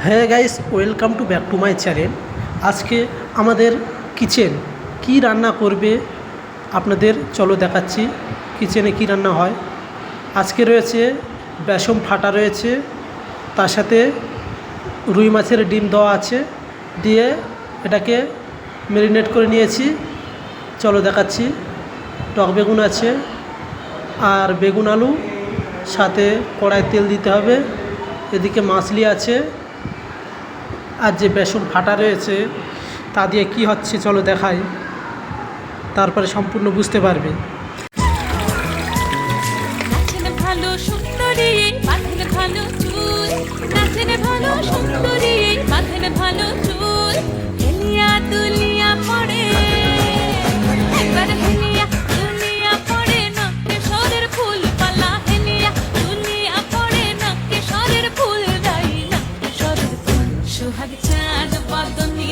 হ্যাঁ guys, welcome to back to my channel. আজকে আমাদের কিচেন কি রান্না করবে আপনাদের চলো দেখাচ্ছি কিচেনে কি রান্না হয়। আজকে রয়েছে বেসন ফাটা রয়েছে, তার সাথে রুই মাছের ডিম দেওয়া আছে, দিয়ে এটাকে ম্যারিনেট করে নিয়েছি। চলো দেখাচ্ছি। টক বেগুন আছে আর বেগুন আলু, সাথে কড়াই তেল দিতে হবে। এদিকে মাছলি আছে, আর যে বেসন ফাটা রয়েছে তা দিয়ে কি হচ্ছে চলো দেখাই, তারপরে সম্পূর্ণ বুঝতে পারবে। নাচেন ভালো সুন্দরী বাঁধেন ভালো চুল, নাচেন ভালো সুন্দরী বাঁধেন ভালো চুল, হেলিয়া দুলিয়া পড়ে একবার হেলিয়া দুলিয়া পড়ে নকে সরের ফুল পালা, হেলিয়া দুলিয়া পড়ে নকে সরের ফুল দাই নকে সরের ফুল সোহাগ চাঁদ বদনী